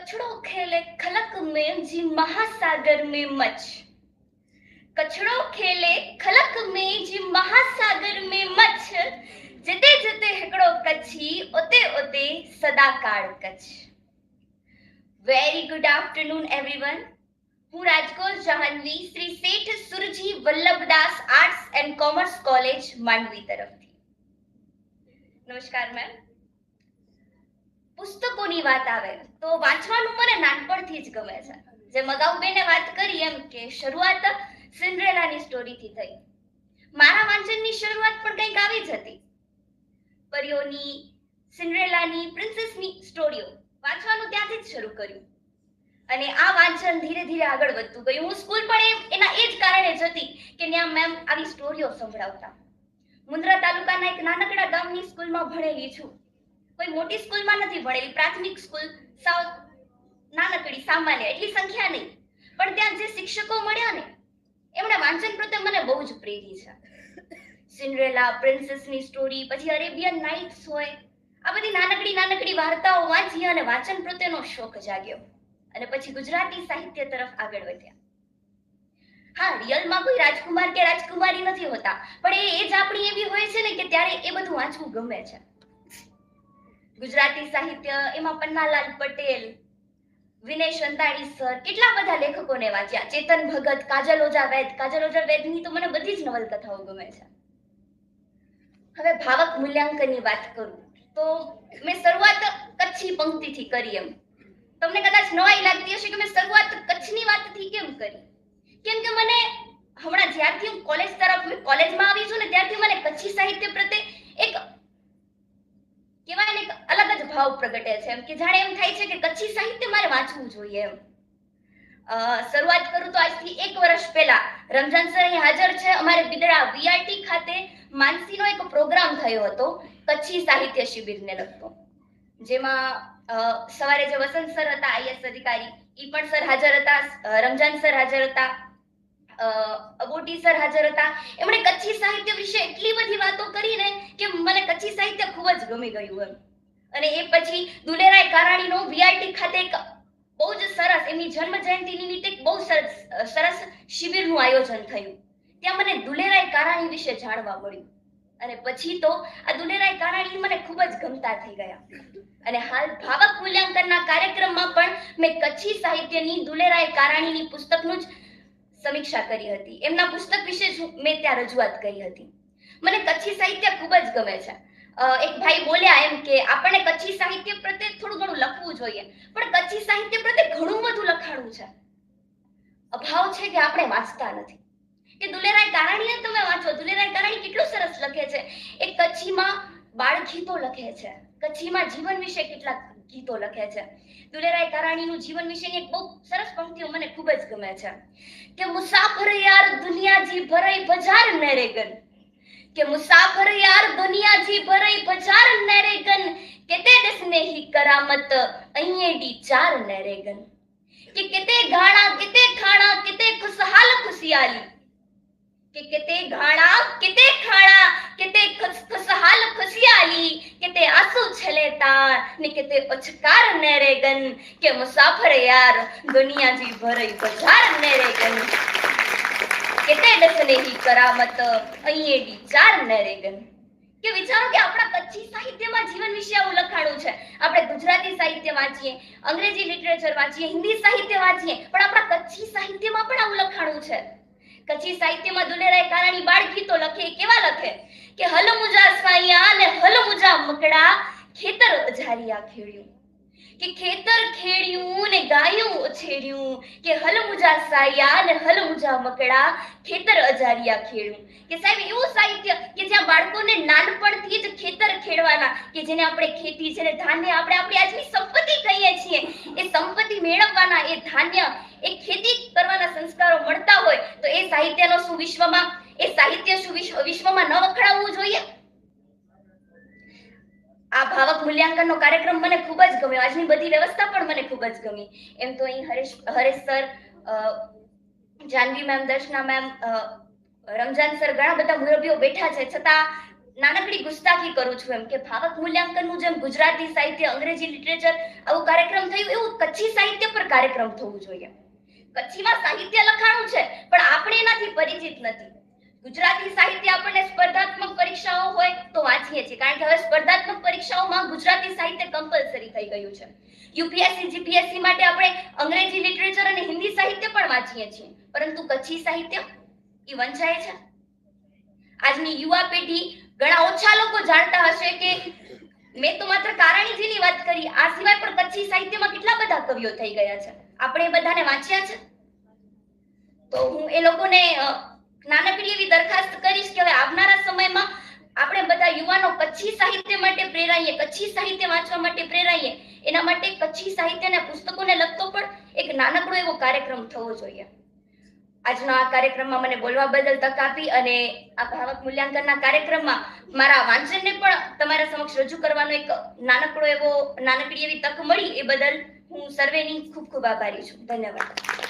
कचड़ो खेले खलक में जी महासागर में मच। कचड़ो खेले खलक में जी महासागर में मच। जिते जिते हिकड़ो कच्छी उते उते सदाकाळ Kutch. Very good afternoon everyone. હું Rajkot Jahnavi Shri Sheth Surji Vallabhdas arts and commerce college Mandvi તરફથી. નમસ્કાર મેમ. પુસ્તકોની વાત આવે તો વાંચવાનું મને નાનપણથી જ ગમે છે. જેમ અગાઉ બેને વાત કરી એમ કે શરૂઆત સિન્ડ્રેલાની સ્ટોરીથી થઈ. મારા વાંચનની શરૂઆત પણ કંઈક આવી જ હતી. પરીઓની, સિન્ડ્રેલાની, પ્રિન્સેસની સ્ટોરીઓ વાંચવાનું ત્યાંથી જ શરૂ કર્યું અને આ વાંચન ધીરે ધીરે આગળ વધતું ગયું. હું સ્કૂલ પણ એના એ જ કારણે જતી કે ત્યાં મેમ આવી સ્ટોરીઓ સંભળાવતા. મુન્દ્રા તાલુકાના એક નાનકડા ગામની સ્કૂલમાં ભણેલી છું. કોઈ મોટી સ્કૂલમાં નથી ભણેલી, પ્રાથમિક સ્કૂલ, સાવ નાનકડી સામાન્ય, એટલી સંખ્યા નહીં, પણ ત્યાં જે શિક્ષકો મળ્યા ને એમણે વાંચન પ્રત્યે મને બહુ જ પ્રેરી છે. સિન્ડ્રેલા, પ્રિન્સેસની સ્ટોરી, પછી અરેબિયન નાઇટ્સ હોય, આ બધી નાનકડી નાનકડી વાર્તાઓ વાંચી અને વાંચન પ્રત્યેનો શોખ જાગ્યો અને પછી ગુજરાતી સાહિત્ય તરફ આગળ વધ્યા. હા, રિયલમાં કોઈ રાજકુમાર કે રાજકુમારી નથી હોતા, પણ એ એજ આપણી એવી હોય છે ને કે ત્યારે એ બધું વાંચવું ગમે છે. ગુજરાતી સાહિત્ય, એમાં પન્નાલાલ પટેલ, વિનય શંતાણી સર, કેટલા બધા લેખકોને વાંચ્યા. ચેતન ભગત, કાજલ ઓઝા વૈદ. કાજલ ઓઝા વૈદની તો મને બધી જ નવલકથાઓ ગમે છે. હવે ભાવક મૂલ્યાંકનની વાત કરું તો મેં શરૂઆત કચ્છી પંક્તિથી કરી. એમ તમને કદાચ નવાઈ લાગતી હશે કે મેં શરૂઆત કચ્છની વાતથી કેમ કરી. કેમ કે મને હમણાં જ્યારથી હું કોલેજમાં આવી છું ને ત્યારથી મને કચ્છી સાહિત્ય પ્રત્યે એક કહેવાય ને અલગ જ ભાવ પ્રગટે છે. એમ કે જાણે એમ થાય છે કે કચ્છી સાહિત્ય મારે વાંચવું જોઈએ. એમ શરૂઆત કરું તો આજથી 1 વર્ષ પહેલા રમજાન સર અહીં હાજર છે. અમારે બિદડા વીઆરટી ખાતે માનસીનો એક પ્રોગ્રામ થયો હતો કચ્છી સાહિત્ય શિબિરને લગતો, જેમાં સવારે જે વસંત સર હતા આઈએસ અધિકારી, ઈ પણ સર હાજર હતા, રમજાન સર હાજર હતા, અગોટી સર હાજર હતા. એમણે કચ્છી સાહિત્ય વિશે એટલી બધી વાતો કરી ને કે મને કચ્છી સાહિત્ય ખૂબ જ ગમી ગયું. એમ અને એ પછી દુલેરાય કારાણીનો વીઆરટી ખાતે એક બહુ જ સરસ એમની જન્મ જયંતિ નિમિત્તે બહુ સરસ શિબિરનું આયોજન થયું. ત્યાં મને દુલેરાય કારાણી વિશે જાણવા મળ્યું અને પછી તો આ દુલેરાય કારાણી મને ખૂબ જ ગમતા થઈ ગયા. અને હાલ ભાવક મૂલ્યાંકનના કાર્યક્રમમાં પણ મેં કચ્છી સાહિત્યની દુલેરાય કારાણીની પુસ્તકનું જ સમીક્ષા કરી હતી. એમના પુસ્તક વિશે જ મેં ત્યાં રજૂઆત કરી હતી. મને કચ્છી સાહિત્ય ખૂબ જ ગમે છે. એક ભાઈ બોલ્યા એમ કે આપણને કચ્છી સાહિત્ય પ્રત્યે થોડું ઘણું લખવું જોઈએ, પણ કચ્છી સાહિત્ય પ્રત્યે ઘણું બધું લખાણું છે. અભાવ છે કે આપણે વાંચતા નથી. કે દુલેરાય કારાણીને તમે વાંચો. દુલેરાય કારાણી કેટલું સરસ લખે છે. એક કચ્છીમાં બાળ ગીતો લખે છે, કચ્છીમાં જીવન વિશે કેટલાક ગીતો લખે છે. દુલેરાય કારાણીનું જીવન વિશેની એક બહુ સરસ પંક્તિઓ મને ખૂબ જ ગમે છે કે મુસાફર યાર દુનિયાજી ભરાઈ બજાર નેરેગન, કે મુસાફર યાર દુનિયાજી ભરાઈ બજાર નેરેગન, કેતે દસને હી કરામત અહીંયેડી ચાર નેરેગન, કે કેતે ગાણા કેતે ખાણા કેતે ખુશહાલ ખુશિયાલી, કે કેતે ગાણા કેતે ખાણા કેતે ખુશહાલ ખુશિયાલી, કેતે આંસુ છલેતા ને કેતે ઉચકાર નેરેગન, કે મુસાફર યાર દુનિયાજી ભરાઈ બજાર નેરેગન, કેતે દસને હી કરામત અહીંયેડી ચાર નેરેગન. કે વિચારો કે આપણા કચ્છી સાહિત્યમાં જીવન વિશે આવું લખાણું છે. આપણે ગુજરાતી સાહિત્ય વાંચીએ, અંગ્રેજી લિટરેચર વાંચીએ, હિન્દી સાહિત્ય વાંચીએ, પણ આપણા કચ્છી સાહિત્યમાં પણ આવું લખાણું છે. કચ્છી સાહિત્યમાં દુલેરાય કારાણી બાળ ગીતો લખે. કેવા લખે કે હલ મુજા સાયા ને હલ મુજા મકડા, ખેતર અજારિયા ખેડ્યું, કે ખેતર ખેડ્યું ને ગાયું ઉછેર્યું, કે હલ મુજા સાયા ને હલ મુજા મકડા, ખેતર અજારિયા ખેડ્યું. કે સાહેબ એવું સાહિત્ય કે જ્યાં બાળકોને નાનપણથી જ ખેતર ખેડવાના, કે જેને આપણે ખેતી, જેને ધાન્ય આપણે આપણી આજની સંપત્તિ કહીએ છીએ, એ સંપત્તિ મેળવવાના, એ ધાન્ય, એ ખેતી કરવાના સંસ્કારો મળતા હોય તો એ સાહિત્યનો શું વિશ્વમાં, એ સાહિત્ય શું વિશ્વમાં ન વખણાવવું જોઈએ? આ ભાવક મૂલ્યાંકનનો કાર્યક્રમ મને ખૂબ જ ગમ્યો. આજની બધી વ્યવસ્થા પણ મને ખૂબ જ ગમી. એમ તો અહીં Haresh sir, Janvi ma'am, Darshana ma'am, Ramzan sir, ઘણા બધા મુરબ્બીઓ બેઠા છે, છતાં નાનકડી ગુસ્તાખી કરું છું એમ કે ભાવક મૂલ્યાંકનનું જેમ ગુજરાતી સાહિત્ય, અંગ્રેજી લિટરેચર આવું કાર્યક્રમ થયું એવું કચ્છી સાહિત્ય પર કાર્યક્રમ થવું જોઈએ. કચ્છીમાં સાહિત્ય લખાણું છે પણ આપણે એનાથી પરિચિત નથી. ગુજરાતી સાહિત્ય આપણને સ્પર્ધાત્મક પરીક્ષાઓ હોય તો વાંચીએ છીએ, કારણ કે હવે સ્પર્ધાત્મક પરીક્ષાઓમાં ગુજરાતી સાહિત્ય કમ્પલસરી થઈ ગયું છે. યુપીએસસી જીપીએસસી માટે આપણે અંગ્રેજી લિટરેચર અને હિન્દી સાહિત્ય પણ વાંચીએ છીએ, પરંતુ કચ્છી સાહિત્ય એ વંચાય છે. આજની યુવા પેઢી ઘણા ઓછા લોકો જાણતા હશે કે મેં તો માત્ર કારાણીજીની વાત કરી, આ સિવાય પણ કચ્છી સાહિત્યમાં કેટલા બધા કવિઓ થઈ ગયા છે. આપણે એ બધાને વાંચ્યા છે. તો હું એ લોકોને નાનકડી એવી દરખાસ્ત કરીશ કે હવે આવનારા સમયમાં આપણે બધા યુવાનો કચ્છી સાહિત્ય માટે પ્રેરાઈએ, કચ્છી સાહિત્ય વાંચવા માટે પ્રેરાઈએ. એના માટે કચ્છી સાહિત્યના પુસ્તકોને લગતો પણ એક નાનકડો એવો કાર્યક્રમ થવો જોઈએ. આજનો આ કાર્યક્રમમાં મને બોલવા બદલ તક આપી અને આ ભાવક મૂલ્યાંકનના કાર્યક્રમમાં મારા વાંચનને પણ તમારા સમક્ષ રજૂ કરવાનો એક નાનકડી એવી તક મળી, એ બદલ હું સર્વેની ખૂબ ખૂબ આભારી છું. ધન્યવાદ.